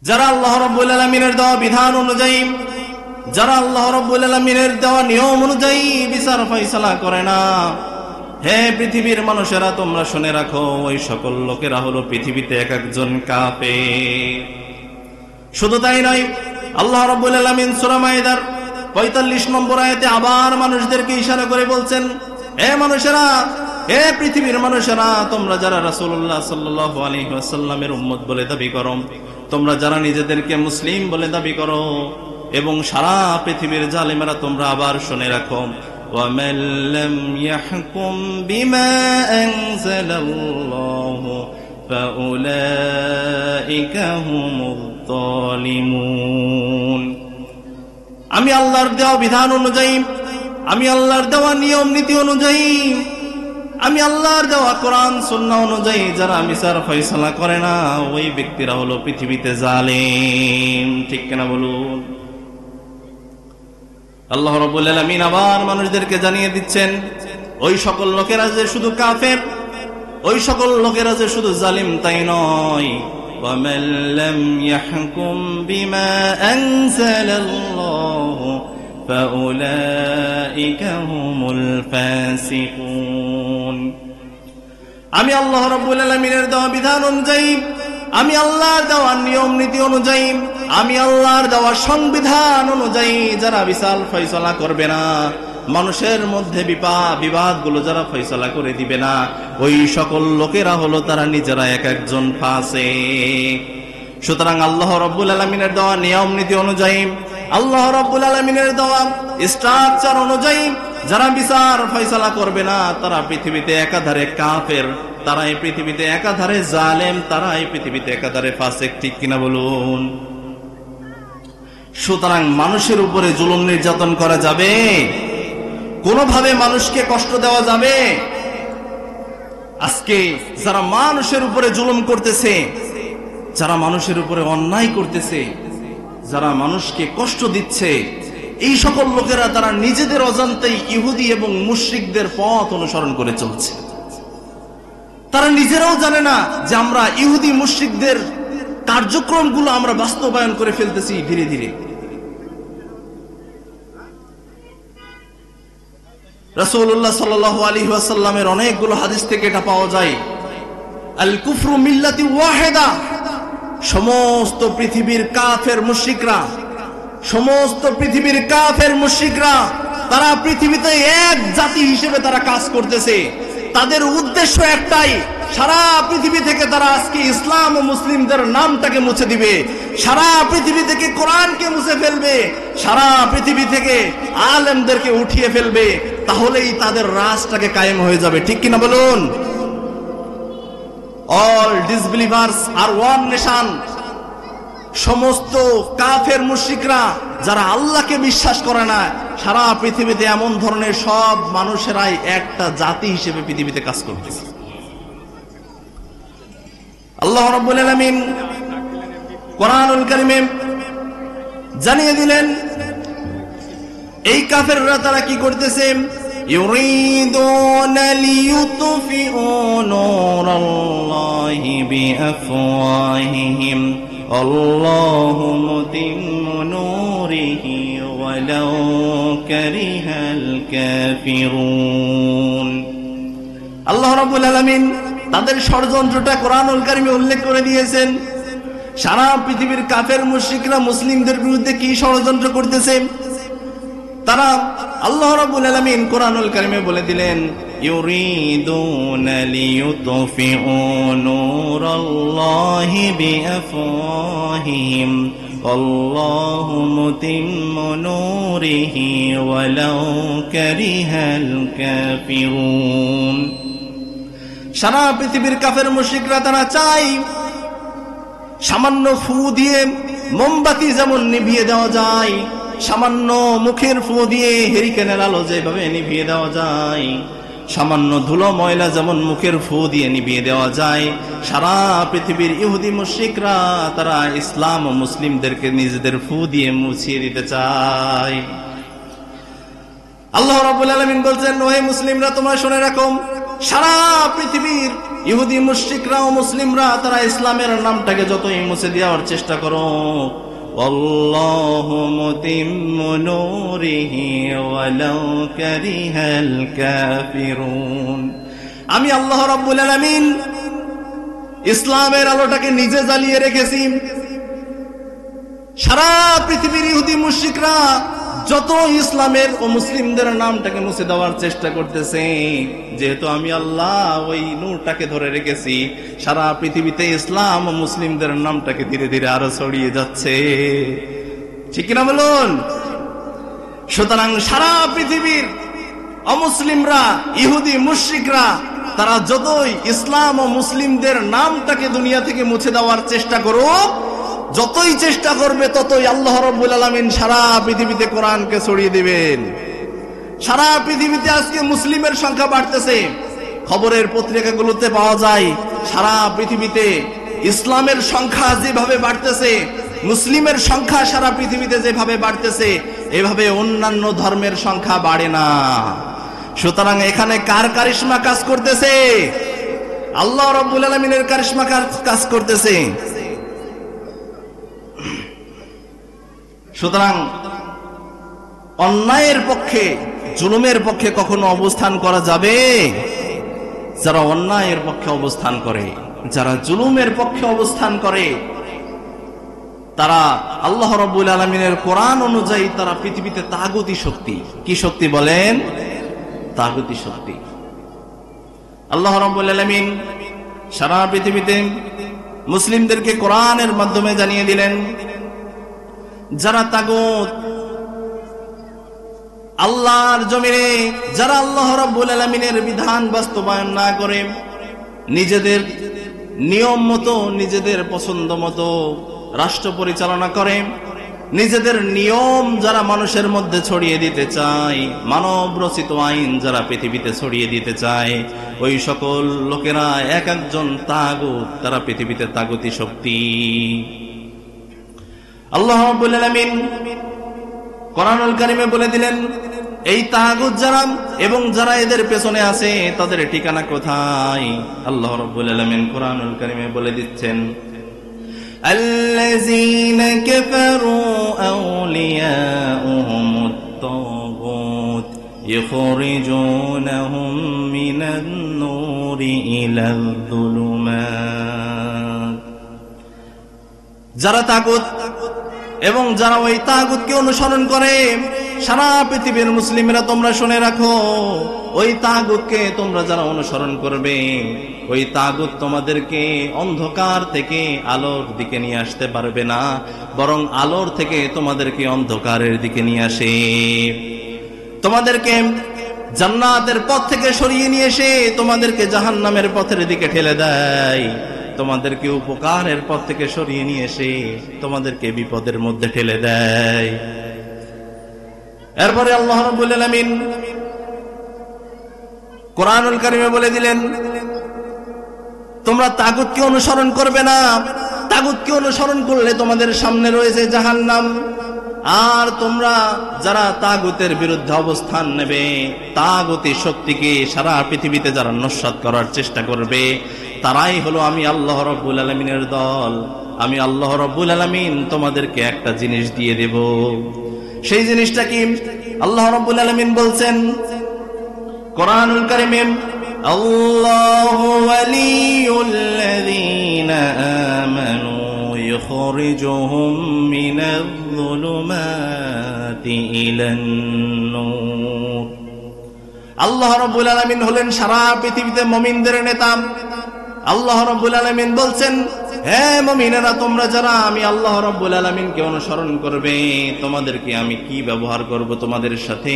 যারা আল্লাহ রাব্বুল আলামিনের দেওয়া বিধান অনুযায়ী, যারা আল্লাহ রাব্বুল আলামিনের দেওয়া নিয়ম অনুযায়ী বিচার ফয়সালা করে না, হে পৃথিবীর মানুষেরা তোমরা শুনে রাখো, ওই সকল লোকেরা হলো পৃথিবীতে এক একজন কাফের। শুধু তাই নয়, আল্লাহ রাব্বুল আলামিন সূরা মাইদার ৪৫ নম্বর আয়াতে আবার মানুষদেরকে ইশারা করে বলছেন, হে মানুষেরা, হে পৃথিবীর মানুষেরা, তোমরা যারা রাসূলুল্লাহ সাল্লাল্লাহু আলাইহি ওয়াসাল্লামের উম্মত বলে দাবি করো, তোমরা যারা নিজেদেরকে মুসলিম বলে দাবি করো, এবং সারা পৃথিবীর জালেমেরা, তোমরা আবার শুনে রাখো, وَمَن لَّمْ يَحْكُم بِمَا أَنزَلَ اللَّهُ فَأُولَٰئِكَ هُمُ الظَّالِمُونَ। আমি আল্লাহর দেওয়া বিধান অনুযায়ী, আমি আল্লাহর দেওয়া নিয়ম নীতি অনুযায়ী, আমি আল্লাহর দেওয়া কোরআন সুন্নাহ অনুযায়ী যারা বিচার ফয়সালা করে না, ওই ব্যক্তিরা হলো পৃথিবীতে জালেম। ঠিক কিনা বলুন? আল্লাহ রাব্বুল আলামিন আবার মানুষদেরকে জানিয়ে দিচ্ছেন, ওই সকল লোকেরা যে শুধু কাফের, ওই সকল লোকেরা যে শুধু জালিম তাই নয়, وَمَن لَّمْ يَحْكُم بِمَا أَنزَلَ اللَّهُ فَأُولَٰئِكَ هُمُ الْفَاسِقُونَ। আমি আল্লাহ রাব্বুল আলামিনের দেওয়া বিধান অনুযায়ী, আমি আল্লাহর দেওয়া নিয়ম নীতি অনুযায়ী, আমি আল্লাহর দেওয়া সংবিধান অনুযায়ী যারা বিচার ফয়সালা করবে না, মানুষের মধ্যে বিবাদগুলো যারা ফয়সালা করে দিবে না, ওই সকল লোকেরা হলো তারা নিজেরা এক একজন ফাসিক। সুতরাং আল্লাহ রাব্বুল আলামিনের দেওয়া নিয়ম নীতি অনুযায়ী, আল্লাহ রাব্বুল আলামিনের দেওয়া স্ট্রাকচার অনুযায়ী যারা বিচার ফয়সালা করবে না, তারা পৃথিবীতে একাধারে কাফের, তারা এই পৃথিবীতে একাধারে জালেম, তারা এই পৃথিবীতে একাধারে ফাসিক। ঠিক কিনা বলুন? সুতরাং মানুষের উপরে জুলুম নির্যাতন করা যাবে? কোনোভাবে মানুষকে কষ্ট দেওয়া যাবে? আজকে যারা মানুষের উপরে জুলুম করতেছে, যারা মানুষের উপরে অন্যায় করতেছে, যারা মানুষকে কষ্ট দিচ্ছে, এই সকল লোকেরা তারা নিজেদের অজান্তেই ইহুদি এবং মুশরিকদের পথ অনুসরণ করে চলছে। তারা নিজেরাও জানে না যে আমরা ইহুদি মুশরিকদের কার্যক্রমগুলো আমরা বাস্তবায়ন করে ফেলতেছি ধীরে ধীরে। রাসূলুল্লাহ সাল্লাল্লাহু আলাইহি ওয়াসাল্লামের অনেকগুলো হাদিস থেকে এটা পাওয়া যায়, আল কুফরু মিল্লাতি ওয়াহিদা, সমস্ত পৃথিবীর কাফের মুশরিকরা, সমস্ত পৃথিবীর কাফের মুশরিকরা তারা পৃথিবীতে এক জাতি হিসেবে তারা কাজ করতেছে। তাদের উদ্দেশ্য একটাই, সারা পৃথিবী থেকে তারা আজকে ইসলাম ও মুসলিমদের নামটাকে মুছে দিবে, সারা পৃথিবী থেকে কোরআনকে মুছে ফেলবে, সারা পৃথিবী থেকে আলেমদেরকে উঠিয়ে ফেলবে, তাহলেই তাদের রাজটাকে কায়েম হয়ে যাবে। ঠিক কিনা বলুন? অল ডিসবিলিভার্স আর ওয়ান নেশন, সমস্ত কাফের মুশরিকরা যারা আল্লাহকে বিশ্বাস করে না, সারা পৃথিবীতে এমন ধরনের সব মানুষেরাই একটা জাতি হিসেবে পৃথিবীতে কাজ করতেছে। আল্লাহ রাব্বুল আলামিন কোরআনুল কারীমে জানিয়ে দিলেন এই কাফেররা তারা কি করতেছে, ইউরিদুনা লিইউতফিউ নূরাল্লাহি বিআফওয়াহিহিম আল্লাহু মুতিম্মু নূরিহি ওয়ালাউ কারিহাল কাফিরুন। আল্লাহ রাব্বুল আলামিন তাদের ষড়যন্ত্রটা কোরআনুল কারীমে উল্লেখ করে দিয়েছেন। সারা পৃথিবীর কাফের মুশরিকরা মুসলিমদের বিরুদ্ধে কি ষড়যন্ত্র করতেছে, তারা আল্লাহ রাব্বুল আলামিন কোরআনুল কারীমে বলে দিলেন, ইউরিদুনা লিইউতফিউ নূরাল্লাহি বিআফওয়াহিহিম আল্লাহু মুতিম্মু নূরিহি ওয়ালাউ কারিহাল কাফিরুন। সারা পৃথিবীর কাফের মুশরিকরা তারা চায় সামান্য ফু দিয়ে মোমবাতি যেমন নিভিয়ে দেওয়া যায়, সামান্য মুখের ফু দিয়ে হেরিকেনের আলো যেভাবে নিভিয়ে দেওয়া যায়, সামান্য ধুলো ময়লা যেমন মুখের ফু দিয়ে নিভিয়ে দেওয়া যায়, সারা পৃথিবীর ইহুদি মুশরিকরা তারা ইসলাম ও মুসলিমদেরকে নিজেদের ফু দিয়ে মুছিয়ে দিতে চায়। আল্লাহ রাব্বুল আলামিন বলছেন, ওহে মুসলিমরা তোমরা শুনে রাখো, সারা পৃথিবীর ইহুদি মুশরিকরা ও মুসলিমরা তারা ইসলামের নামটাকে যতই মুছে দেওয়ার চেষ্টা করো, আল্লাহু মুতিম্মু নূরিহি ওয়ালাউ কারিহাল কাফিরুন, আমি আল্লাহ রাব্বুল আলামিন ইসলামের আলোটাকে নিজে জ্বালিয়ে রেখেছি। সারা পৃথিবীর ইহুদি মুশরিকরা যত ইসলামের ও মুসলিমদের নামটাকে মুছে দেওয়ার চেষ্টা করতেছে, যেহেতু আমি আল্লাহ ওই নূরটাকে ধরে রেখেছি, সারা পৃথিবীতে ইসলাম ও মুসলিমদের নামটাকে ধীরে ধীরে আরো ছড়িয়ে যাচ্ছে। ঠিক কিনা বলুন? সুতরাং সারা পৃথিবীর অমুসলিমরা, ইহুদি মুশরিকরা তারা যতই ইসলাম ও মুসলিমদের নামটাকে দুনিয়া থেকে মুছে দেওয়ার চেষ্টা করুক, যতই চেষ্টা করবে ততই আল্লাহ রাব্বুল আলামিন সারা পৃথিবীতে কোরআনকে ছড়িয়ে দিবেন। সারা পৃথিবীতে আজকে মুসলিমের সংখ্যা বাড়তেছে, খবরের পত্রিকাগুলোতে পাওয়া যায় সারা পৃথিবীতে ইসলামের সংখ্যা যেভাবে বাড়তেছে, মুসলিমের সংখ্যা সারা পৃথিবীতে যেভাবে বাড়তেছে, এভাবে অন্যান্য ধর্মের সংখ্যা বাড়ে না। সুতরাং এখানে কার কারিশমা কাজ করতেছে? আল্লাহ রাব্বুল আলামিনের কারিশমা কাজ করতেছে। সুতরাং অন্যায়ের পক্ষে, জুলুমের পক্ষে কখনো অবস্থান করা যাবে? যারা অন্যায়ের পক্ষে অবস্থান করে, যারা জুলুমের পক্ষে অবস্থান করে, তারা আল্লাহ রাব্বুল আলামিনের কোরআন অনুযায়ী তারা পৃথিবীতে তাগুতি শক্তি। কি শক্তি বলেন? তাগুতি শক্তি। আল্লাহ রাব্বুল আলামিন সারা পৃথিবীতে মুসলিমদেরকে কোরআনের মাধ্যমে জানিয়ে দিলেন, যারা তাগুত, আল্লাহর জমিনে যারা আল্লাহ রাব্বুল আলামিনের বিধান বাস্তবায়ন না করে, নিজেদের নিয়ম মতো, নিজেদের পছন্দ মতো রাষ্ট্র পরিচালনা করে, নিজেদের নিয়ম যারা মানুষের মধ্যে ছড়িয়ে দিতে চায়, মানব রচিত আইন যারা পৃথিবীতে ছড়িয়ে দিতে চায়, ওই সকল লোকেরা এক একজন তাগুত, তারা পৃথিবীতে তাগুতি শক্তি। আল্লাহ রাব্বুল আলামিন কোরআনুল কারীমে বলে দিলেন, এই তাগুত যারা এবং যারা এদের পেছনে আছে তাদের ঠিকানা কোথায়? আল্লাহ রাব্বুল আলামিন কোরআনুল কারীমে বলে দিচ্ছেন, আল্লাযীনা কাফারু আউলিয়াউহুমুত তাগুত ইখরিজুনাহুম মিনান নূরি ইলাল যুলুমাত। যারা তাগুত এবং যারা ওই তাগুতকে অনুসরণ করে, সারা পৃথিবীর মুসলিমরা তোমরা শুনে রাখো, ওই তাগুতকে তোমরা যারা অনুসরণ করবে, ওই তাগুত তোমাদেরকে অন্ধকার থেকে আলোর দিকে নিয়ে আসতে পারবে না, বরং আলোর থেকে তোমাদেরকে অন্ধকারের দিকে নিয়ে আসে। তোমাদেরকে জান্নাতের পথ থেকে সরিয়ে নিয়ে এসে তোমাদেরকে জাহান্নামের পথের দিকে ঠেলে দেয়, তোমাদেরকে উপকারের পথ থেকে সরিয়ে নিয়ে এসে তোমাদেরকে বিপদের মধ্যে ঠেলে দেয়। এরপরে আল্লাহ রাব্বুল আলামিন কোরআনুল কারীমে বলে দিলেন, তোমরা তাগুতকে অনুসরণ করবে না, তাগুতকে অনুসরণ করলে তোমাদের সামনে রয়েছে জাহান্নাম। আর তোমরা যারা তাগুতের বিরুদ্ধে অবস্থান নেবে, তাগুতি শক্তিকে সারা পৃথিবীতে যারা নস্যাৎ করার চেষ্টা করবে, তারাই হলো আমি আল্লাহ রাব্বুল আলামিনের দল। আমি আল্লাহ রাব্বুল আলামিন তোমাদেরকে একটা জিনিস দিয়ে দেব। সেই জিনিসটা কি? আল্লাহ রাব্বুল আলামিন বলছেন কোরআনুল কারীমে, আল্লাহু ওয়ালিয়ুল্লাযীনা আমানু ইখরিজুহুম মিনায-যুলুমাতি ইলান-নূর। আল্লাহ রাব্বুল আলামিন হলেন সারা পৃথিবীতে মুমিনদের নেতা। আল্লাহ রাব্বুল আলামিন বলছেন, হে মুমিনেরা, তোমরা যারা আমি আল্লাহ রাব্বুল আলামিনকে অনুসরণ করবে, তোমাদেরকে আমি কি ব্যবহার করব তোমাদের সাথে?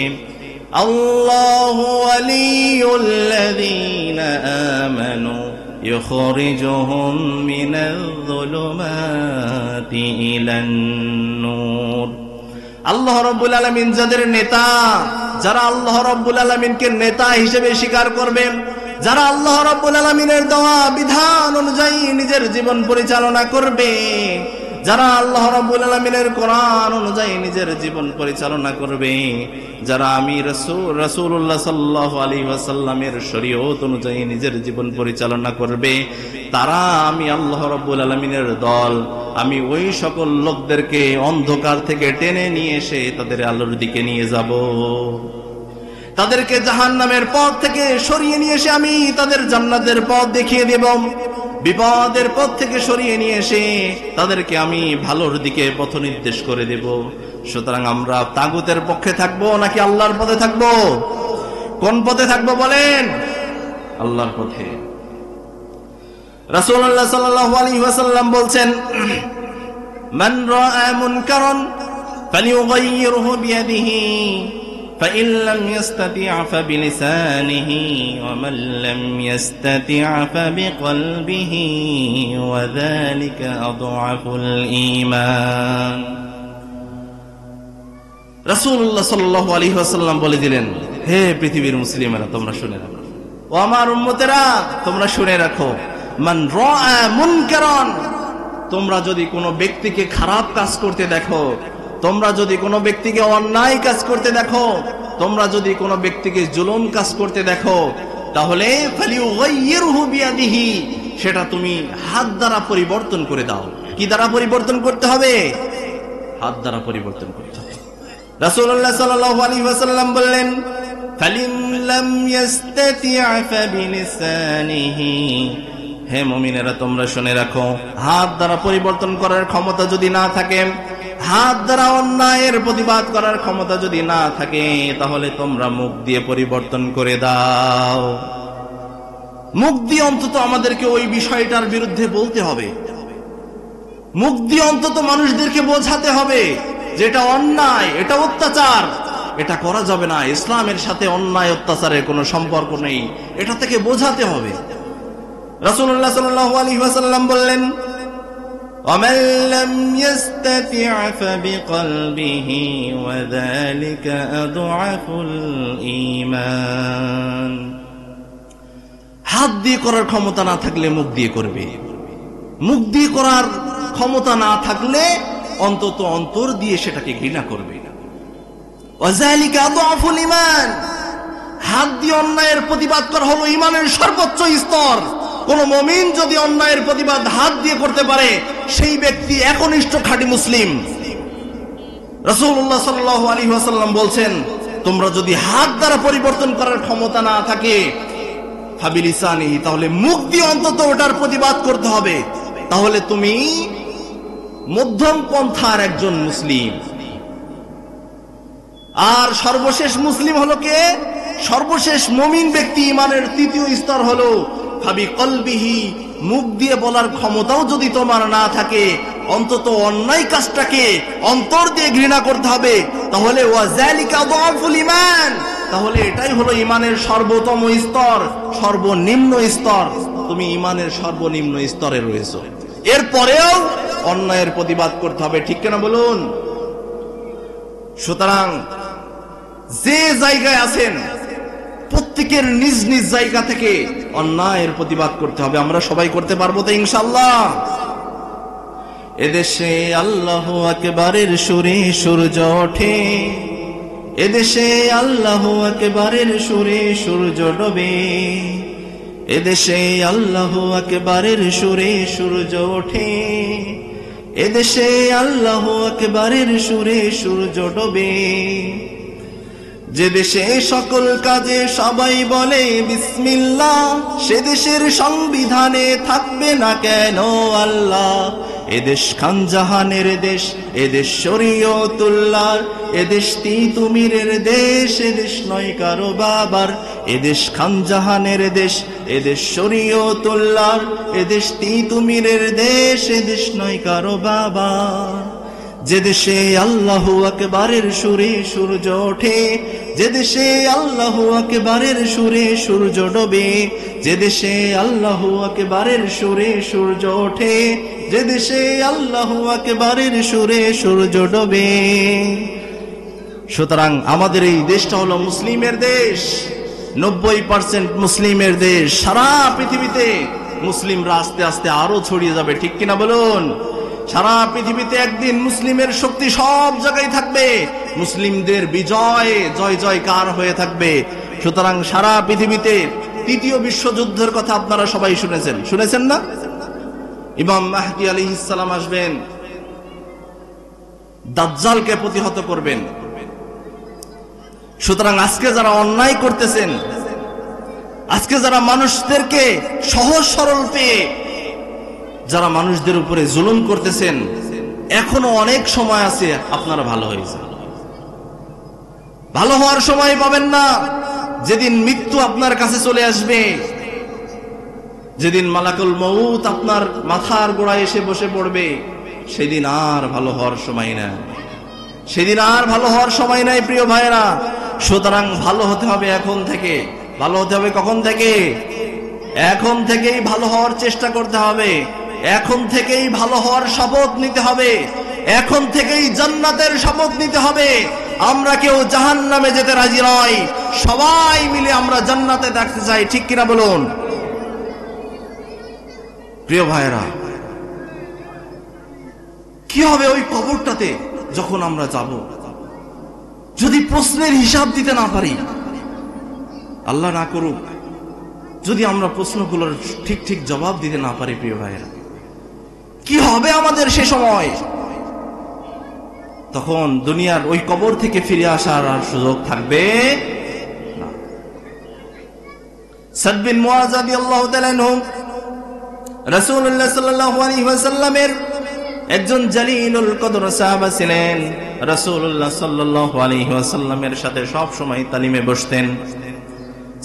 আল্লাহু ওয়ালিয়ুল্লাযীনা আমানু ইখরিজুহুম মিনায-যুলুমাতি ইলান-নূর। আল্লাহ রাব্বুল আলামিন যাদের নেতা, যারা আল্লাহ রাব্বুল আলামিনকে নেতা হিসেবে স্বীকার করবে, যারা আল্লাহ রাব্বুল আলামিনের দেওয়া বিধান অনুযায়ী নিজের জীবন পরিচালনা করবে, যারা আল্লাহ রাব্বুল আলামিনের কোরআন অনুযায়ী নিজের জীবন পরিচালনা করবে, যারা আমি রাসূলুল্লাহ সাল্লাল্লাহু আলাইহি ওয়াসাল্লামের শরীয়ত অনুযায়ী নিজের জীবন পরিচালনা করবে, তারা আমি আল্লাহ রাব্বুল আলামিনের দল। আমি ওই সকল লোকদেরকে অন্ধকার থেকে টেনে নিয়ে এসে তাদের আলোর দিকে নিয়ে যাব। তাদেরকে জাহান্নামের পথ থেকে সরিয়ে নিয়ে এসে আমি তাদের জান্নাতের পথ দেখিয়ে দেব। বিপদের পথ থেকে সরিয়ে নিয়ে এসে তাদেরকে আমি ভালোর দিকে পথ নির্দেশ করে দেব। সুতরাং আমরা তাগুতের পক্ষে থাকবো নাকি আল্লাহর পথে থাকবো? কোন পথে থাকবো বলেন? আল্লাহর পথে। রাসূলুল্লাহ সাল্লাল্লাহু আলাইহি ওয়াসাল্লাম বলছেন, মান রাআ মুনকারান ফালিয়ুগাইয়িরহু বিয়াদিহি فإن لم يستطع فبلسانه ومن لم يستطع فبقلبه وذلك أضعف الإيمان। রাসূলুল্লাহ সাল্লাল্লাহু আলাইহি ওয়াসাল্লাম বলে দিলেন, হে পৃথিবীর মুসলিমেরা তোমরা শুনে রাখো, ও আমার উম্মতেরা তোমরা শুনে রাখো, মান রাআ মুনকারান, তোমরা যদি কোনো ব্যক্তিকে খারাপ কাজ করতে দেখো, তোমরা যদি কোনো ব্যক্তিকে অন্যায় কাজ করতে দেখো, তোমরা যদি কোনো ব্যক্তিকে জুলুম কাজ করতে দেখো, তাহলে ফালিয়ুগাইয়িরহু বিয়াদিহি, সেটা তুমি হাত দ্বারা পরিবর্তন করে দাও। কি দ্বারা পরিবর্তন করতে হবে? হাত দ্বারা পরিবর্তন করতে হবে। রাসূলুল্লাহ সাল্লাল্লাহু আলাইহি ওয়াসাল্লাম বললেন, ফালিন লাম ইস্তাতি' ফাবিলিসানিহি, হে মুমিনেরা তোমরা শুনে রাখো, হাত দ্বারা পরিবর্তন করার ক্ষমতা যদি না থাকে, হাত দ্বারা অন্যায়ের প্রতিবাদ করার ক্ষমতা যদি না থাকে, তাহলে তোমরা মুখ দিয়ে পরিবর্তন করে দাও। মুখ দিয়ে অন্তত আমাদেরকে ওই বিষয়টার বিরুদ্ধে বলতে হবে, মুখ দিয়ে অন্তত মানুষদেরকে বোঝাতে হবে যেটা অন্যায়, এটা অত্যাচার, এটা করা যাবে না, ইসলামের সাথে অন্যায় অত্যাচারের কোনো সম্পর্ক নেই, এটা থেকে বোঝাতে হবে। রাসূলুল্লাহ সাল্লাল্লাহু আলাইহি ওয়াসাল্লাম বললেন, ومن لم يستطع فبقلبه وذلك أضعف الإيمان। হাত দিয়ে করার ক্ষমতা না থাকলে মুখ দিয়ে করবে, মুখ দিয়ে করার ক্ষমতা না থাকলে অন্তত অন্তর দিয়ে সেটাকে ঘৃণা করবে। وذلك أضعف الإيمان, হাত দিয়ে অন্যায়ের প্রতিবাদ করা হলো ঈমানের সর্বোচ্চ স্তর। কোন মুমিন যদি অন্যায়ের প্রতিবাদ হাত দিয়ে করতে পারে, সেই ব্যক্তি একনিষ্ঠ খাঁটি মুসলিম। রাসূলুল্লাহ সাল্লাল্লাহু আলাইহি ওয়াসাল্লাম বলছেন, তোমরা যদি হাত দ্বারা পরিবর্তন করার ক্ষমতা না থাকে, ফাবিলিসানিহি, তাহলে মুখ দিয়ে অন্তত ওটার প্রতিবাদ করতে হবে। তাহলে তুমি মধ্যম পন্থার একজন মুসলিম। আর সর্বশেষ মুসলিম হলো কে? সর্বশেষ মুমিন ব্যক্তি ঈমানের তৃতীয় স্তর হলো ফাবিকলবিহি, মুখ দিয়ে বলার ক্ষমতাও যদি তোমার না থাকে, অন্তত অন্যায় কাজটাকে অন্তর দিয়ে ঘৃণা করতে হবে। তাহলে ওয়াযালিকা আযআফুল ঈমান, তাহলে এটাই হলো ঈমানের সর্বোত্তম স্তর, সর্বনিম্ন স্তর। তুমি ঈমানের সর্বনিম্ন স্তরে রয়েছো, এরপরেও অন্যায়ের প্রতিবাদ করতে হবে, ঠিক কিনা বলুন? সুতরাং যে জায়গায় আছেন প্রত্যেকের নিজ নিজ জায়গা থেকে অন্যায়ের প্রতিবাদ করতে হবে। আমরা সবাই করতে পারবো তো ইনশাআল্লাহ? এদেশে আল্লাহু আকবারের সুরে সূর্য ওঠে, এদেশে আল্লাহু আকবারের সুরে সূর্য ডোবে, এদেশে আল্লাহু আকবারের সুরে সূর্য ওঠে, এদেশে আল্লাহু আকবারের সুরে সূর্য ডোবে। যে দেশে সকল কাজে সবাই বলে বিসমিল্লাহ, সে দেশের সংবিধানে থাকবে না কেন আল্লাহ? এদেশ খানজাহানের দেশ, এদেশ শরীয়তুল্লাহর, এদেশ তিতুমিরের দেশ, এদেশ নয় কারো বাবার। এদেশ খানজাহানের দেশ, এদেশ শরীয়তুল্লাহর, এদেশ তিতুমিরের দেশ, এদেশ নয় কারো বাবার। যে দেশে আল্লাহু আকবারের সুরে সূর্য ওঠে, যে দেশে আল্লাহু আকবারের সুরে সূর্য ডোবে, যে দেশে আল্লাহু আকবারের সুরে সূর্য ওঠে, যে দেশে আল্লাহু আকবারের সুরে সূর্য ডোবে। সুতরাং আমাদের এই দেশটা হলো মুসলিমের দেশ, 90% মুসলিমের দেশ। সারা পৃথিবীতে মুসলিমরা আস্তে আস্তে আরো ছড়িয়ে যাবে, ঠিক কিনা বলুন? সারা পৃথিবীতে একদিন মুসলিমের শক্তি সব জায়গায় থাকবে, মুসলিমদের বিজয় জয় জয়কার হয়ে থাকবে। সুতরাং সারা পৃথিবীতে তৃতীয় বিশ্বযুদ্ধের কথা আপনারা সবাই শুনেছেন না? ইমাম মাহদী আলাইহিস সালাম আসবেন, দাজ্জালকে প্রতিহত করবেন। সুতরাং আজকে যারা অন্যায় করতেছেন, আজকে যারা মানুষদেরকে সহজ সরল পেয়ে যারা মানুষদের উপরে জুলুম করতেছেন, এখনো অনেক সময় আছে, আপনারা ভালো হয়ে যান। ভালো হওয়ার সময় পাবেন না, যেদিন মৃত্যু আপনার কাছে চলে আসবে, যেদিন মালাকুল মউত আপনার মাথার গোড়ায় এসে বসে পড়বে, সেদিন আর ভালো হওয়ার সময় নাই, সেদিন আর ভালো হওয়ার সময় নাই প্রিয় ভাইরা। সুতরাং ভালো হতে হবে এখন থেকে। ভালো হতে হবে কখন থেকে? এখন থেকেই ভালো হওয়ার চেষ্টা করতে হবে, এখন থেকেই ভালো হওয়ার শপথ নিতে হবে, এখন থেকেই জান্নাতের শপথ নিতে হবে। আমরা কেউ জাহান্নামে যেতে রাজি নই, সবাই মিলে আমরা জান্নাতে থাকতে চাই, ঠিক কিনা বলুন প্রিয় ভাইরা? কি হবে ওই কবরটাতে যখন আমরা যাব, যদি প্রশ্নের হিসাব দিতে না পারি? আল্লাহ না করুক, যদি আমরা প্রশ্নগুলোর ঠিক ঠিক জবাব দিতে না পারি, প্রিয় ভাইরা, কি হবে আমাদের সে সময়? তখন দুনিয়ার ওই কবর থেকে ফিরে আসার আর সুযোগ থাকবে না। সাদ বিন মুআয রাদিয়াল্লাহু তাআলা আনহু রাসূলুল্লাহ সাল্লাল্লাহু আলাইহি ওয়াসাল্লামের একজন জালিলুল কদর সাহাবা ছিলেন। রাসূলুল্লাহ সাল্লাল্লাহু আলাইহি ওয়াসাল্লামের সাথে সব সময় তালিমে বসতেন।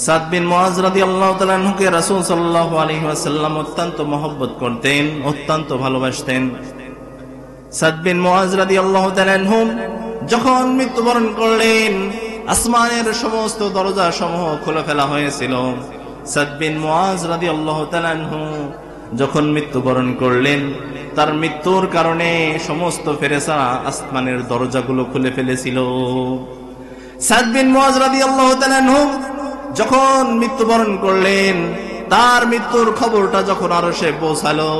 সাদ বিন মুআয রাদিয়াল্লাহু তাআলা আনহুকে রাসূল সাল্লাল্লাহু আলাইহি ওয়াসাল্লাম অত্যন্ত মহব্বত করতেন, অত্যন্ত ভালোবাসতেন। সাদ বিন মুআয রাদিয়াল্লাহু তাআলা আনহু যখন মৃত্যুবরণ করলেন, আসমানের সমস্ত দরজা সমূহ খুলে ফেলা হয়েছিল। সাদ বিন মুআয রাদিয়াল্লাহু তাআলা আনহু যখন মৃত্যুবরণ করলেন, তার মৃত্যুর কারণে সমস্ত ফেরেশতারা আসমানের দরজাগুলো খুলে ফেলেছিল। সাদ বিন মুআয রাদিয়াল্লাহু তাআলা আনহু যখন মৃত্যুবরণ করলেন, তার মৃত্যুর খবরটা যখন আরশে পৌঁছালো,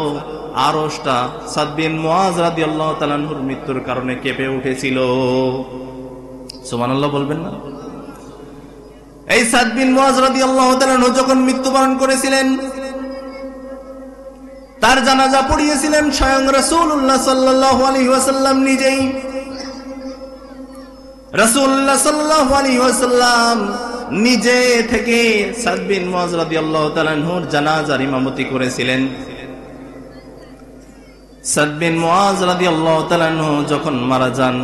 আরশটা সাদ বিন মুআয রাদিয়াল্লাহু তাআলা আনহুর মৃত্যুর কারণে কেঁপে উঠেছিল। সুবহানাল্লাহ বলবেন না? এই সাদ বিন মুআয রাদিয়াল্লাহু তাআলা আনহু যখন মৃত্যুবরণ করেছিলেন, তার জানাজা পড়িয়েছিলেন স্বয়ং রাসূলুল্লাহ সাল্লাল্লাহু আলাইহি ওয়াসাল্লাম নিজেই। রাসূলুল্লাহ সাল্লাল্লাহু আলাইহি ওয়াসাল্লাম নিজে থেকে সাদ বিন মুআয রাদিয়াল্লাহু তাআলা আনহুর জানাজার ইমামতি করেছিলেন। সাদ বিন মুআয রাদিয়াল্লাহু তাআলা আনহু যখন মারা যান,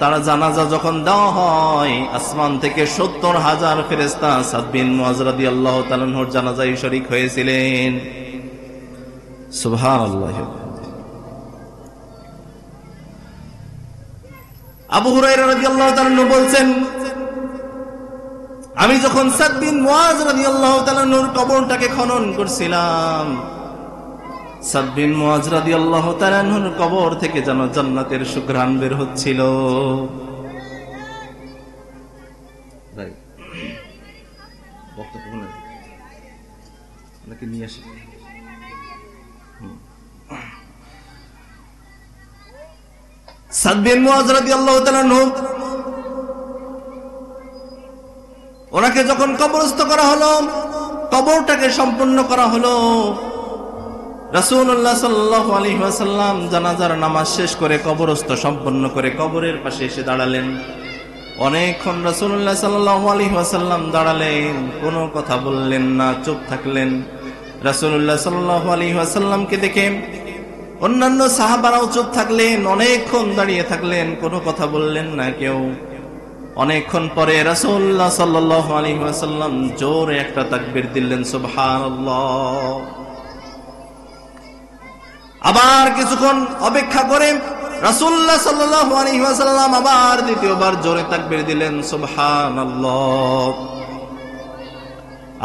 তার জানাজা যখন দেওয়া হয়, আসমান থেকে ৭০,০০০ ফেরেশতা সাদ বিন মুআয রাদিয়াল্লাহু তাআলা আনহুর জানাজায় শরীক হয়েছিলেন। সুবহানাল্লাহ। আবু হুরায়রা রাদিয়াল্লাহু তাআলা আনহু বলছেন, আমি যখন সাদ বিন মুআয রাদিয়াল্লাহু তাআলা আনহুর কবরটাকে খনন করছিলাম, সাদ বিন মুআয রাদিয়াল্লাহু তাআলা আনহুর কবর থেকে যেন জান্নাতের সুঘ্রাণ বের হচ্ছিল। নিয়ে আসি। সাদ বিন মুআয রাদিয়াল্লাহু তাআলা আনহু ওনাকে যখন কবরস্থ করা হলো, কবরটাকে সম্পূর্ণ করা হলো, রাসূলুল্লাহ সাল্লাল্লাহু আলাইহি ওয়াসাল্লাম জানাজার নামাজ শেষ করে কবরস্থ সম্পন্ন করে কবরের পাশে এসে দাঁড়ালেন। অনেকক্ষণ রাসূলুল্লাহ সাল্লাল্লাহু আলাইহি ওয়াসাল্লাম দাঁড়ালেন, কোনো কথা বললেন না, চুপ থাকলেন। রাসূলুল্লাহ সাল্লাল্লাহু আলাইহি ওয়াসাল্লামকে দেখে অন্যান্য সাহাবারাও চুপ থাকলেন, অনেকক্ষণ দাঁড়িয়ে থাকলেন, কোনো কথা বললেন না কেউ। অনেকক্ষণ পরে রাসূলুল্লাহ সাল্লাল্লাহু আলাইহি ওয়াসাল্লাম জোরে একটা তাকবীর দিলেন, সুবহানাল্লাহ। আবার কিছুক্ষণ অপেক্ষা করে রাসূলুল্লাহ সাল্লাল্লাহু আলাইহি ওয়াসাল্লাম আবার দ্বিতীয়বার জোরে তাকবীর দিলেন, সুবহানাল্লাহ।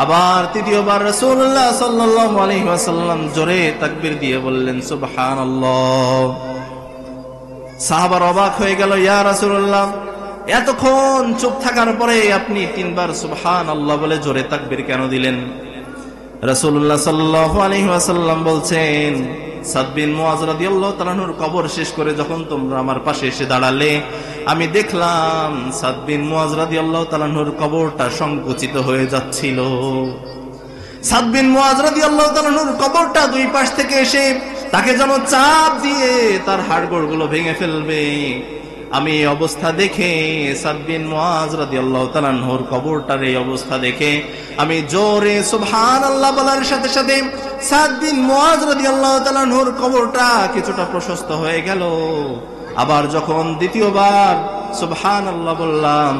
আবার তৃতীয়বার রাসূলুল্লাহ সাল্লাল্লাহু আলাইহি ওয়াসাল্লাম জোরে তাকবীর দিয়ে বললেন, সুবহানাল্লাহ। সাহাবারা অবাক হয়ে গেল, ইয়া রাসূলুল্লাহ, এতক্ষণ চুপ থাকার পরে আপনি তিনবার সুবহানাল্লাহ বলে জোরে তাকবীর কেন দিলেন? রাসূলুল্লাহ সাল্লাল্লাহু আলাইহি ওয়াসাল্লাম বলছেন, সাদ বিন মুআজ রাদিয়াল্লাহু তাআলা আনহুর কবর শেষ করে যখন তোমরা আমার পাশে এসে দাঁড়ালে, আমি দেখলাম সাদ বিন মুআজ রাদিয়াল্লাহু তাআলা আনহুর কবরটা সংকুচিত হয়ে যাচ্ছিল। সাদ বিন মুআজ রাদিয়াল্লাহু তাআলা আনহুর কবরটা দুই পাশ থেকে এসে তাকে যেন চাপ দিয়ে তার হাড়গোড়গুলো ভেঙে ফেলবে। আমি এই অবস্থা দেখে, সাদ বিন মুআজ রাদিয়াল্লাহু তাআলা আনহুর কবরটার এই অবস্থা দেখে আমি জোরে সুবহানাল্লাহ বলার সাথে সাথে সাদ বিন মুআজ রাদিয়াল্লাহু তাআলা আনহুর কবরটা কিছুটা প্রশস্ত হয়ে গেল। আবার যখন দ্বিতীয়বার সুবহানাল্লাহ বললাম,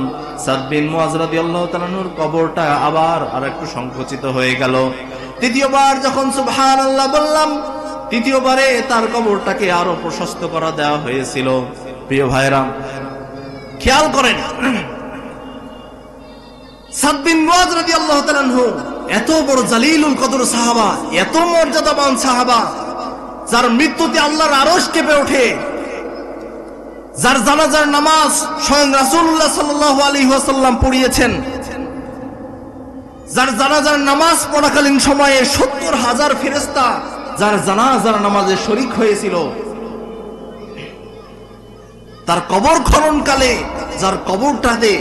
সাদ বিন মুআজ রাদিয়াল্লাহু তাআলা আনহুর কবরটা আবার আরেকটু সংকুচিত হয়ে গেল। তৃতীয়বার যখন সুবহানাল্লাহ বললাম, তৃতীয়বারে তার কবরটাকে আরো প্রশস্ত করা দেওয়া হয়েছিল। প্রিয় ভাইরা, খেয়াল করেন, সাদ বিন মুআজ রাদিয়াল্লাহু তাআলা আনহু এত বড় জালিলুল কদর সাহাবা, এত মর্যাদাবান সাহাবা, যার মৃত্যুতে আল্লাহর আরশ কেঁপে ওঠে, যার জানাজার নামাজ স্বয়ং রাসূলুল্লাহ সাল্লাল্লাহু আলাইহি ওয়াসাল্লাম পড়িয়েছেন, যার জানাজার নামাজ পড়াকালীন সময়ে ৭০,০০০ ফেরেশতা যার জানাজার নামাজে শরীক হয়েছিল, তার কবর খননকালে যার কবরটাতে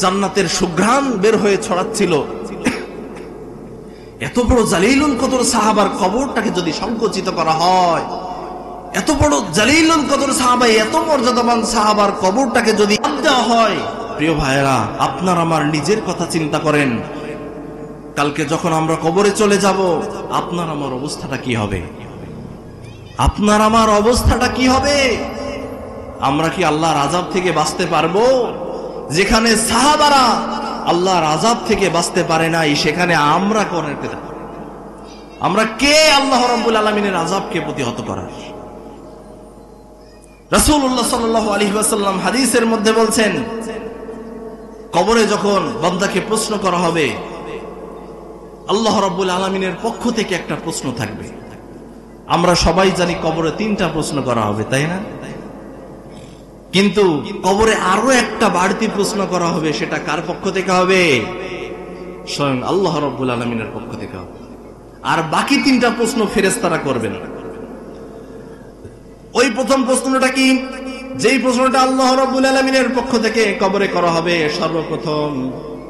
জান্নাতের সুঘ্রাণ বের হয়ে ছড়াচ্ছিল, এত বড় জালিলুল কদর সাহাবার কবরটাকে যদি সংকুচিত করা হয়, এত বড় জালিলুল কদর সাহাবা, এত মর্যাদাবান সাহাবার কবরটাকে যদি দেওয়া হয়, প্রিয় ভাইরা, আপনার আমার নিজের কথা চিন্তা করেন। কালকে যখন আমরা কবরে চলে যাব, আপনার আমার অবস্থাটা কি হবে? আপনার আমার অবস্থাটা কি হবে? আমরা কি আল্লাহর আযাব থেকে বাঁচতে পারবো? যেখানে সাহাবারা আল্লাহর আযাব থেকে বাঁচতে পারে নাই, সেখানে আমরা কোন আমরা কে আল্লাহ রাব্বুল আলামিনের আযাবকে প্রতিহত করার? রাসূলুল্লাহ সাল্লাল্লাহু আলাইহি ওয়াসাল্লাম হাদিসের মধ্যে বলছেন, কবরে যখন বান্দাকে প্রশ্ন করা হবে, আল্লাহ রাব্বুল আলামিনের পক্ষ থেকে একটা প্রশ্ন থাকবে। আমরা সবাই জানি কবরে ৩টা প্রশ্ন করা হবে, তাই না? কিন্তু কবরে আরো একটা বাড়তি প্রশ্ন করা হবে, সেটা কার পক্ষ থেকে হবে? স্বয়ং আল্লাহ রাব্বুল আলামিনের পক্ষ থেকে হবে। আর বাকি 3টা প্রশ্ন ফেরেশতারা করবেন। ওই প্রথম প্রশ্নটা কি? যেই প্রশ্নটা আল্লাহ রাব্বুল আলামিনের পক্ষ থেকে কবরে করা হবে, সর্বপ্রথম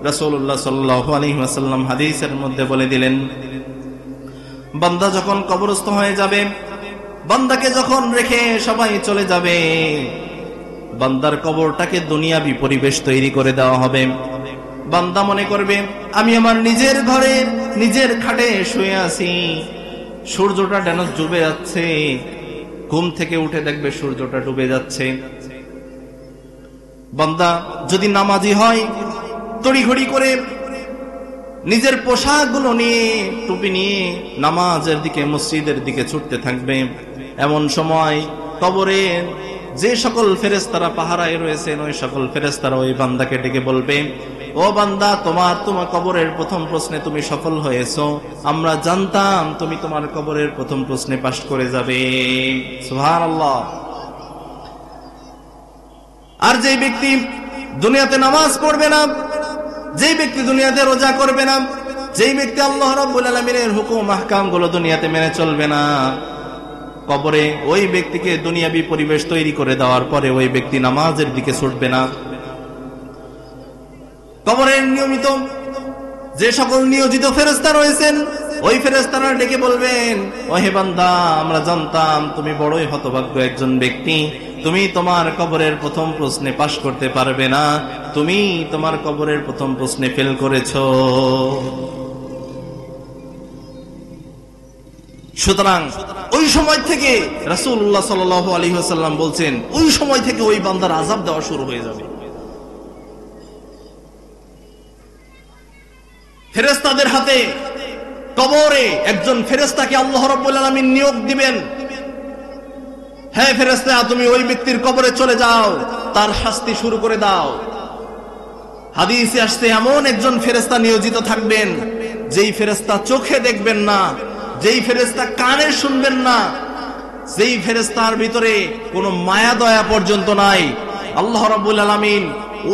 রাসূলুল্লাহ সাল্লাল্লাহু আলাইহি ওয়াসাল্লাম হাদিসের মধ্যে বলে দিলেন, বান্দা যখন কবরস্থ হয়ে যাবে, বান্দাকে যখন রেখে সবাই চলে যাবে, বান্দার কবরটাকে দুনিয়াবি পরিবেশ তৈরি করে দেওয়া হবে। বান্দা মনে করবে, আমি আমার নিজের ঘরে নিজের খাটে শুয়ে আছি, সূর্যটা যেন ডুবে যাচ্ছে, ঘুম থেকে উঠে দেখবে সূর্যটা ডুবে যাচ্ছে। বান্দা যদি নামাজি হয়, তড়িঘড়ি করে নিজের পোশাকগুলো নিয়ে, টুপি নিয়ে নামাজের দিকে, মসজিদের দিকে ছুটতে থাকবে। এমন সময় কবরে যে সকল ফেরেশতারা পাহারায় রয়েছেন, ওই সকল ফেরেশতারা ওই বান্দাকে ডেকে বলবে, ও বান্দা, তোমার কবরের প্রথম প্রশ্নে তুমি সফল হয়েছো, আমরা জানতাম তুমি তোমার কবরের প্রথম প্রশ্নে পাস করে যাবে। সুবহানাল্লাহ। আর যেই ব্যক্তি দুনিয়াতে নামাজ পড়বে না, যেই ব্যক্তি দুনিয়াতে রোজা করবে না, যেই ব্যক্তি আল্লাহ রাব্বুল আলামিনের হুকুম আহকাম গুলো দুনিয়াতে মেনে চলবে না, কবরে ওই ব্যক্তিকে দুনিয়াবি পরিবেশ তৈরি করে দেওয়ার পরে ওই ব্যক্তি নামাজের দিকে ছুটবে না। কবরের নিয়মিত যে সকল নিয়োজিত ফেরেশতা রয়েছেন, ওই ফেরেশতারা ডেকে বলবেন, ও হে বান্দা, আমরা জানতাম তুমি বড়ই হতভাগ্য একজন ব্যক্তি, তুমি তোমার কবরের প্রথম প্রশ্নে পাশ করতে পারবে না, তুমি তোমার কবরের প্রথম প্রশ্নে ফেল করেছো। সুতরাং ওই সময় থেকে রাসূলুল্লাহ সাল্লাল্লাহু আলাইহি ওয়াসাল্লাম বলছেন, ওই সময় থেকে ওই বান্দার আযাব দেওয়া শুরু হয়ে যাবে। ফেরেশতাদের হাতে কবরে একজন ফেরেশতাকে আল্লাহ রাব্বুল আলামিন নিয়োগ দিবেন, হে ফেরেশতা, তুমি ওই ব্যক্তির কবরে চলে যাও, তার শাস্তি শুরু করে দাও। হাদিসে আসছে, এমন একজন ফেরেশতা নিয়োজিত থাকবেন, যেই ফেরেশতা চোখে দেখবেন না, যেই ফেরেশতা কানে শুনবেন না, যেই ফেরেশতার ভিতরে কোনো মায়া দয়া পর্যন্ত নাই। আল্লাহ রাব্বুল আলামিন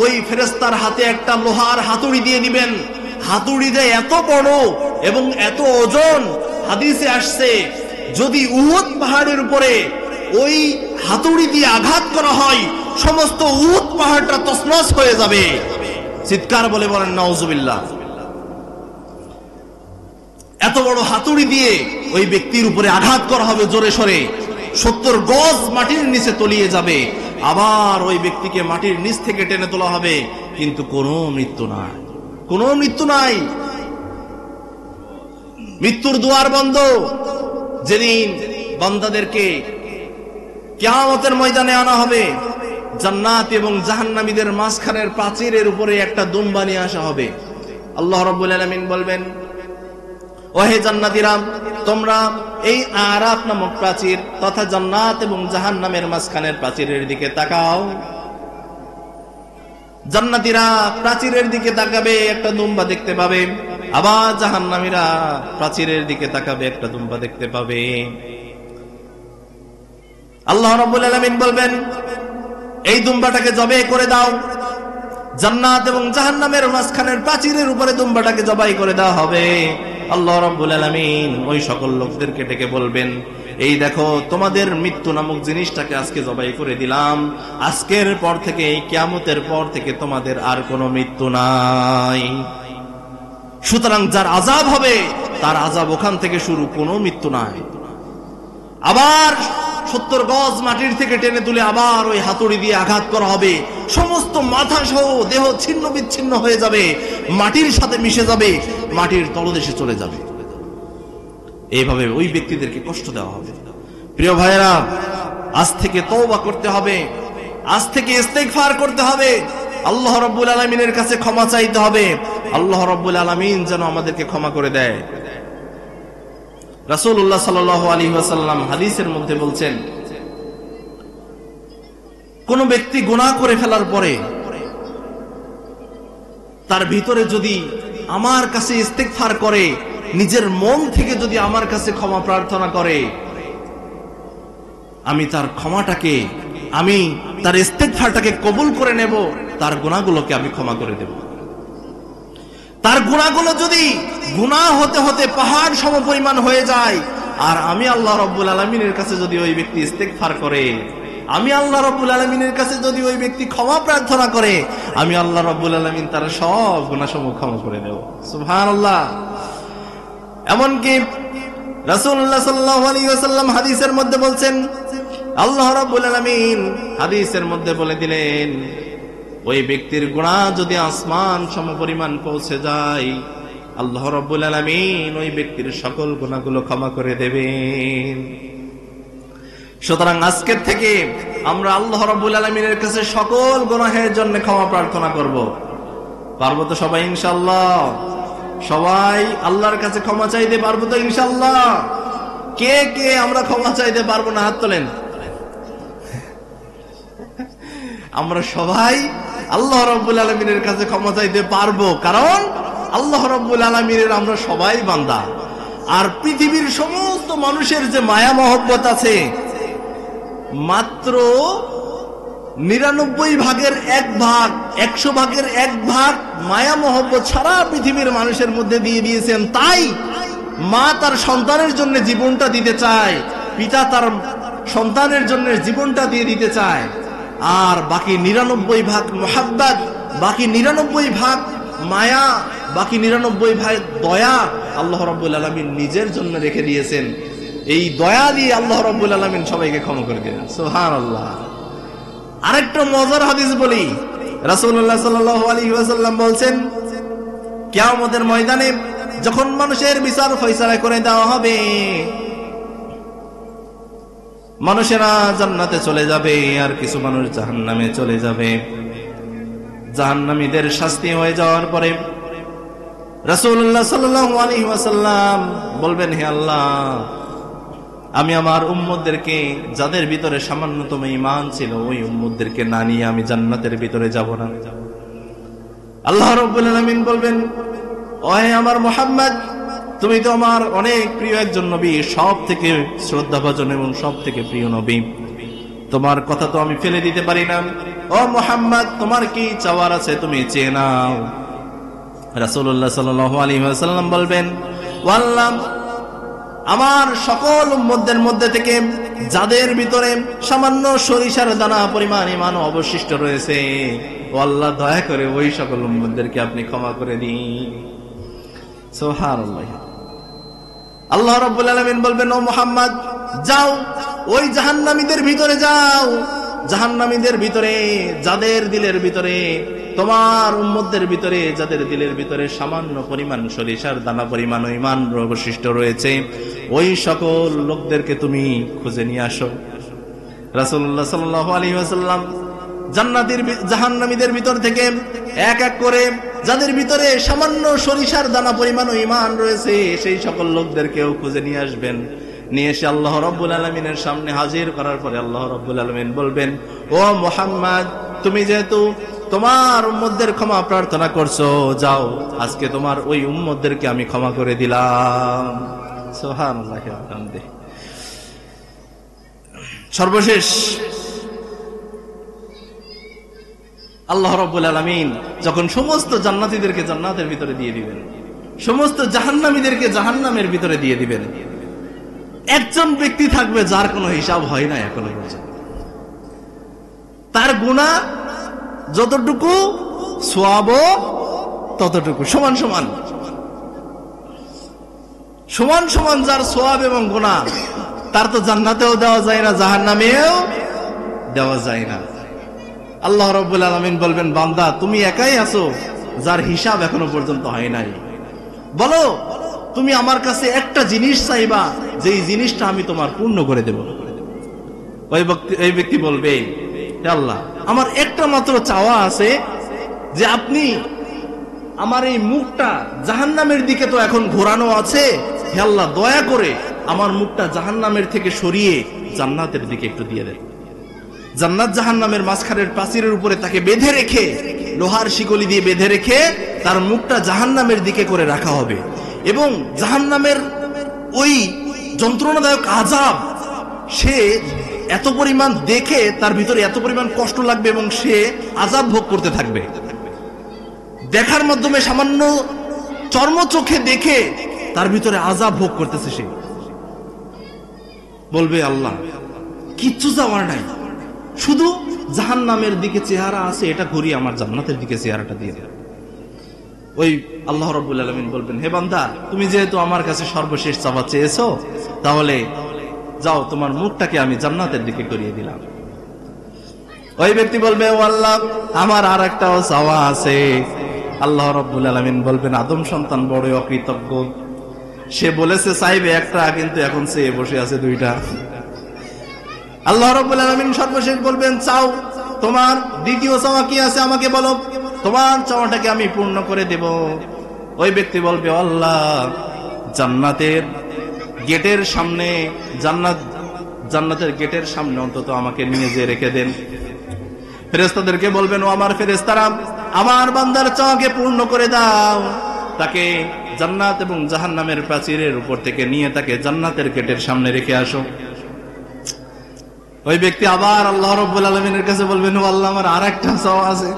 ওই ফেরেশতার হাতে একটা লোহার হাতুড়ি দিয়ে দিবেন। হাতুড়িটা এত বড় এবং এত ওজন, হাদিসে আসছে যদি উহুদ পাহাড়ের উপরে ওই হাতুড়ি দিয়ে আঘাত করা হয়, সমস্ত উহুদ পাহাড়টা তছনছ হয়ে যাবে। চিৎকার বলে বলেন নাউজুবিল্লাহ। এত বড় হাতুড়ি দিয়ে ওই ব্যক্তির উপরে আঘাত করা হবে জোরে সোরে, 70 গজ মাটির নিচে তলিয়ে যাবে। আবার ওই ব্যক্তিকে মাটির নিচ থেকে টেনে তোলা হবে, কিন্তু কোনো মৃত্যু নাই, কোনো মৃত্যু নাই। মৃত্যুর দুয়ার বন্ধ। যেদিন বান্দাদেরকে কিয়ামতের ময়দানে আনা হবে, জান্নাত এবং জাহান্নামীদের মাঝখানের প্রাচীরের উপরে একটা দুম্বা নিয়ে আসা হবে। আল্লাহ রাব্বুল আলামিন বলবেন, ওহে জান্নাতীরা, তোমরা এই আরাফ নামক প্রাচীর তথা জান্নাত এবং জাহান্নামের মাঝখানের প্রাচীরের দিকে তাকাও। জান্নাতীরা প্রাচীরের দিকে তাকাবে, একটা দুম্বা দেখতে পাবে। আবার জাহান্নামীরা প্রাচীরের দিকে তাকাবে, একটা দুম্বা দেখতে পাবে। আল্লাহ রাব্বুল আলামিন বলবেন, এই দুম্বাটাকে জবাই করে দাও। জান্নাত এবং জাহান্নামের মাঝখানের প্রাচীরের উপরে দুম্বাটাকে জবাই করে দেওয়া হবে। আল্লাহ রাব্বুল আলামিন ওই সকল লোকদেরকে ডেকে বলবেন, এই দেখো, তোমাদের মৃত্যু নামক জিনিসটাকে আজকে জবাই করে দিলাম। আজকের পর থেকে, এই কিয়ামতের পর থেকে তোমাদের আর কোনো মৃত্যু নাই। সুতরাং যার আযাব হবে তার আযাব ওখান থেকে শুরু, কোনো মৃত্যু নাই। আবার 70 গজ মাটির থেকে টেনে তুলে আবার ওই হাতুড়ি দিয়ে আঘাত করা হবে। সমস্ত মাথা সহ দেহ ছিন্ন বিচ্ছিন্ন হয়ে যাবে, মাটির সাথে মিশে যাবে, মাটির তলদেশে চলে যাবে। এইভাবে ওই ব্যক্তিদেরকে কষ্ট দেওয়া হবে। প্রিয় ভাইয়েরা, আজ থেকে তওবা করতে হবে, আজ থেকে ইস্তেগফার করতে হবে, আল্লাহ রাব্বুল আলামিনের কাছে ক্ষমা চাইতে হবে। আল্লাহ রাব্বুল আলামিন যেন আমাদেরকে ক্ষমা করে দেয়। রাসূলুল্লাহ সাল্লাল্লাহু আলাইহি ওয়াসাল্লাম হাদিসের মধ্যে বলছেন, কোন ব্যক্তি গুনাহ করে ফেলার পরে তার ভিতরে যদি আমার কাছে ইস্তেগফার করে, নিজের মন থেকে যদি আমার কাছে ক্ষমা প্রার্থনা করে, আমি তার ক্ষমাটাকে, আমি তার ইস্তেগফারটাকে কবুল করে নেব, তার গুনাহগুলোকে আমি ক্ষমা করে দেব। তার গুনাহগুলো যদি গুনাহ হতে হতে পাহাড় সমপরিমাণ হয়ে যায়, আর আমি আল্লাহ রাব্বুল আলামিনের কাছে যদি ওই ব্যক্তি ইস্তেগফার করে, আমি আল্লাহ রাব্বুল আলামিনের কাছে যদি ওই ব্যক্তি ক্ষমা প্রার্থনা করে, আমি আল্লাহ রাব্বুল আলামিন তার সব গুনাহসমূহ ক্ষমা করে দেব। সুবহানাল্লাহ। এমনকি রাসূলুল্লাহ সাল্লাল্লাহু আলাইহি ওয়াসাল্লাম হাদিসের মধ্যে বলছেন, আল্লাহ রাব্বুল আলামিন হাদিসের মধ্যে বলে দিলেন, ওই ব্যক্তির গুনাহ যদি আসমান সমপরিমাণ পৌঁছে যায়, আল্লাহ রাব্বুল আলামিন ওই ব্যক্তির সকল গুনাহগুলো ক্ষমা করে দেবেন। সুতরাং আজকের থেকে আমরা আল্লাহ রাব্বুল আলামিনের কাছে সকল গুনাহের জন্য ক্ষমা প্রার্থনা করব। পারবো তো সবাই ইনশাআল্লাহ? সবাই আল্লাহর কাছে ক্ষমা চাইতে পারবো তো ইনশাআল্লাহ? কে কে আমরা ক্ষমা চাইতে পারবো না, হাত তোলেন। আমরা সবাই আল্লাহ রাব্বুল আলামিনের কাছে ক্ষমা চাইতে পারবো, কারণ আল্লাহ রাব্বুল আলামিনের আমরা সবাই বান্দা। আর পৃথিবীর সমস্ত মানুষের যে মায়া মহব্বত আছে, মাত্র 99 ভাগের 1 ভাগ, 100 ভাগের 1 ভাগ মায়া মহব্বত সারা পৃথিবীর মানুষের মধ্যে দিয়ে দিয়েছেন। তাই মা তার সন্তানের জন্য জীবনটা দিতে চায়, পিতা তার সন্তানের জন্য জীবনটা দিয়ে দিতে চায়। আর বাকি 99 ভাগ মোহাব্বত, বাকি 99 ভাগ মায়া, বাকি 99 ভাগ দয়া আল্লাহ রাব্বুল আলামিন নিজের জন্য রেখে দিয়েছেন। এই দয়া দিয়ে আল্লাহ রাব্বুল আলামিন সবাইকে ক্ষমা করে দিলেন। সুবহানাল্লাহ। আরেকটা মজার হাদিস বলি, রাসূলুল্লাহ সাল্লাল্লাহু আলাইহি ওয়াসাল্লাম বলছেন, কিয়ামতের ময়দানে যখন মানুষের বিচার ফয়সালা করে দেওয়া হবে, মানুষেরা জান্নাতে চলে যাবে আর কিছু মানুষ জাহান্নামে চলে যাবে। জাহান্নামীদের শাস্তি হয়ে যাওয়ার পরে রাসূলুল্লাহ সাল্লাল্লাহু আলাইহি ওয়াসাল্লাম বলবেন, হে আল্লাহ, আমি আমার উম্মতদেরকে, যাদের ভিতরে সামান্যতম ঈমান ছিল, ওই উম্মতদেরকে না নিয়ে আমি জান্নাতের ভিতরে যাব না। আল্লাহ রাব্বুল আলামিন বলবেন, ওহে আমার মুহাম্মদ, তুমি তো আমার অনেক প্রিয় একজন নবী, সব থেকে শ্রদ্ধাভাজন এবং সব থেকে প্রিয় নবী, তোমার কথা তো আমি ফেলে দিতে পারি না। ও মুহাম্মদ, তোমার কি চাওয়ার আছে তুমি চেয়ে নাও। রাসূলুল্লাহ সাল্লাল্লাহু আলাইহি ওয়াসাল্লাম বলবেন, ও আল্লাহ, আমার সকল উম্মতদের মধ্যে থেকে যাদের ভিতরে সামান্য সরিষার দানা পরিমাণ ঈমান অবশিষ্ট রয়েছে, ও আল্লাহ দয়া করে ওই সকল উম্মতদেরকে আপনি ক্ষমা করে দিন। সুবহানাল্লাহ। আল্লাহ রাব্বুল আলামিন বলবেন, ও মুহাম্মদ যাও ওই জাহান্নামীদের ভিতরে যাও, জাহান্নামীদের ভিতরে যাদের দিলের ভিতরে, তোমার উম্মতদের ভিতরে যাদের দিলের ভিতরে সামান্য পরিমাণ সরিষার দানা পরিমাণ ঈমান অবশিষ্ট রয়েছে, ওই সকল লোকদেরকে তুমি খুঁজে নিয়ে আসো। রাসূলুল্লাহ সাল্লাল্লাহু আলাইহি ওয়াসাল্লাম জাহান্নামীদের ভিতর থেকে এক এক করে যাদের ভিতরে সামান্য সরিষার দানা পরিমাণ ঈমান রয়েছে সেই সকল লোকদেরকেও খুঁজে নিয়ে আসবেন। নিয়ে এসে আল্লাহ রাব্বুল আলামিনের সামনে হাজির করার পরে আল্লাহ রাব্বুল আলামিন বলবেন, ও মুহাম্মদ তুমি যেহেতু তোমার উম্মতদের ক্ষমা প্রার্থনা করছো, যাও আজকে তোমার ওই উম্মতদেরকে আমি ক্ষমা করে দিলাম। সুবহানাল্লাহ। সর্বশেষ আল্লাহ রাব্বুল আলামিন যখন সমস্ত জান্নাতীদেরকে জান্নাতের ভিতরে দিয়ে দিবেন, সমস্ত জাহান্নামীদেরকে জাহান্নামের ভিতরে দিয়ে দিবেন, একজন ব্যক্তি থাকবে যার কোনো হিসাব হয় না এখনো পর্যন্ত। তার গুনাহ যতটুকু, সওয়াবও ততটুকু, সমান সমান সমান সমান যার সওয়াব এবং গুনাহ, তার তো জান্নাতেও দেওয়া যায় না, জাহান্নামেও দেওয়া যায় না। আল্লাহ রাব্বুল আলামিন বলবেন, বান্দা তুমি একাই আছো যার হিসাব এখনো পর্যন্ত হয় নাই, বলো তুমি আমার কাছে একটা জিনিস চাইবা, যেই জিনিসটা আমি তোমার পূর্ণ করে দেব। ওই ব্যক্তি বলবে, হে আল্লাহ আমার একটা মাত্র চাওয়া আছে যে আপনি আমার এই মুখটা জাহান্নামের দিকে তো এখন ঘোরানো আছে, হে আল্লাহ দয়া করে আমার মুখটা জাহান্নামের থেকে সরিয়ে জান্নাতের দিকে একটু দিয়ে দেন। জান্নাত জাহান্নামের মাঝখানের প্রাচীরের উপরে তাকে বেঁধে রেখে, লোহার শিকলি দিয়ে বেঁধে রেখে তার মুখটা জাহান্নামের দিকে করে রাখা হবে, এবং জাহান্নামের ওই যন্ত্রণাদায়ক আযাব সে এত পরিমাণ দেখে তার ভিতরে এত পরিমাণ কষ্ট লাগবে এবং সে আযাব ভোগ করতে থাকবে। দেখার মাধ্যমে সামান্য চর্ম চোখে দেখে তার ভিতরে আযাব ভোগ করতেছে। সে বলবে, আল্লাহ কিচ্ছু চাওয়ার নাই, শুধু জাহান্নামের দিকে চেহারা আছে, এটা ঘুরিয়ে আমার জান্নাতের দিকে চেহারাটা দিয়ে দেয়। ওই আল্লাহ রাব্বুল আলামিন বলবেন, হে বান্দা তুমি যেহেতু আমার কাছে সর্বশেষ চাওয়া চেয়েছো, তাহলে যাও তোমার মুখটাকে আমি জান্নাতের দিকে করিয়ে দিলাম। ওই ব্যক্তি বলবে, ও আল্লাহ আমার আর একটাও চাওয়া আছে। আল্লাহ রাব্বুল আলামিন বলবেন, আদম সন্তান বড় অকৃতজ্ঞ, সে বলেছে চাইবে একটা, কিন্তু এখন সে বসে আছে দুইটা। আল্লাহ রাব্বুল আলামিন সর্বশেষ বলবেন, চাও তোমার দ্বিতীয় চাওয়া কি আছে আমাকে বলো, তোমার চাওয়াটাকে আমি পূর্ণ করে দেব। ওই ব্যক্তি বলবে, আল্লাহ জান্নাতের গেটের সামনে, জান্নাতের গেটের সামনে অন্তত আমাকে নিয়ে যেয়ে রেখে দেন। ফেরেশতাদেরকে বলবেন, ও আমার ফেরেশতারা আমার বান্দার চাওয়াকে পূর্ণ করে দাও, তাকে জান্নাত এবং জাহান্নামের প্রাচীরের উপর থেকে নিয়ে তাকে জান্নাতের গেটের সামনে রেখে আসো। ওই ব্যক্তি আবার আল্লাহ রাব্বুল আলামিনের কাছে বলবেন, ও আল্লাহ আমার আর একটা চাওয়া আছে।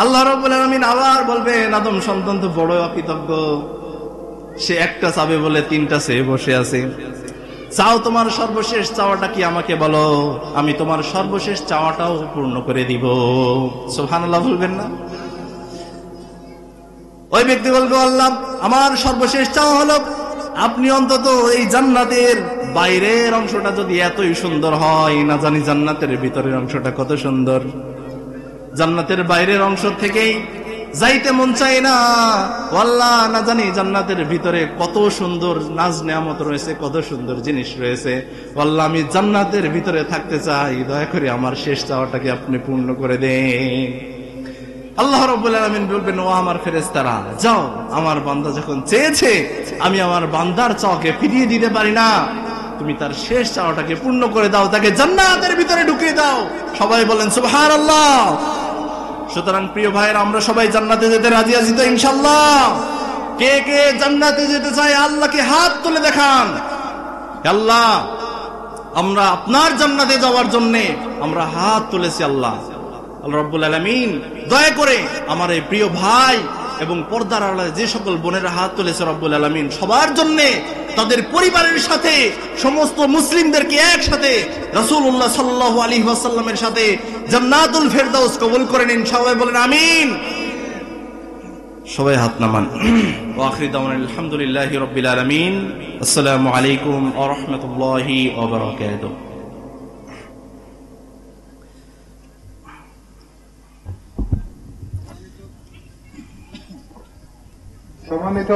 আল্লাহ রাব্বুল আলামিন আবার বলবেন, আদম সন্তান তো বড় অকৃতজ্ঞ, সে একটা চাবে বলে তিনটা চেয়ে বসে আছে। চাও তোমার সর্বশেষ চাওয়াটা কি আমাকে বলো, আমি তোমার সর্বশেষ চাওয়াটাও পূর্ণ করে দিব। সুবহানাল্লাহ বলবেন না? ওই ব্যক্তি বলবে, আল্লাহ আমার সর্বশেষ চাওয়া হলো আপনি অন্তত এই জান্নাতের বাইরের অংশটা যদি এতই সুন্দর হয়, না জানি জান্নাতের ভিতরের অংশটা কত সুন্দর। জান্নাতের বাইরের অংশ থেকেই যাইতে মন চায় না, আল্লাহ না জানি জান্নাতের ভিতরে কত সুন্দর নাজ নেয়ামত রয়েছে, কত সুন্দর জিনিস রয়েছে। আল্লাহ আমি জান্নাতের ভিতরে থাকতে চাই, দয়া করে আমার শেষ চাওয়াটাকে আপনি পূর্ণ করে দেন। আল্লাহ রাব্বুল আলামিন বলবেন, ও আমার ফেরেশতারা যাও, আমার বান্দা যখন চেয়েছে আমি আমার বান্দার চাওয়াকে ফিরিয়ে দিতে পারি না, তুমি তার শেষ চাওয়াটাকে পূর্ণ করে দাও, তাকে জান্নাতের ভিতরে ঢুকিয়ে দাও। সবাই বলেন সুবহানাল্লাহ। সুতরাং প্রিয় ভাইয়েরা, আমরা সবাই জান্নাতে যেতে রাজি আছি তো ইনশাআল্লাহ? কে কে জান্নাতে যেতে চায় আল্লাহকে হাত তুলে দেখান। আল্লাহ আমরা আপনার জান্নাতে যাওয়ার জন্য আমরা হাত তুলেছি। আল্লাহ আল্লাহ রাব্বুল আলামিন দয়া করে আমার এই প্রিয় ভাই এবং পর্দার আড়ালে যে সকল বোনেরা হাত তুলেছে, রব্বুল আলামিন সবার জন্য তাদের পরিবারের সাথে সমস্ত মুসলিমদেরকে একসাথে রাসূলুল্লাহ সাল্লাল্লাহু আলাইহি ওয়াসাল্লামের সাথে জান্নাতুল ফেরদাউস কবুল করে নিন। সবাই বলেন আমিন। সবাই হাত নামান। ওয়া আখিরু দাওয়ানা আলহামদুলিল্লাহি রাব্বিল আলামিন। আসসালামু আলাইকুম ওয়া রাহমাতুল্লাহি ওয়া বারাকাতুহু। সম্মানিত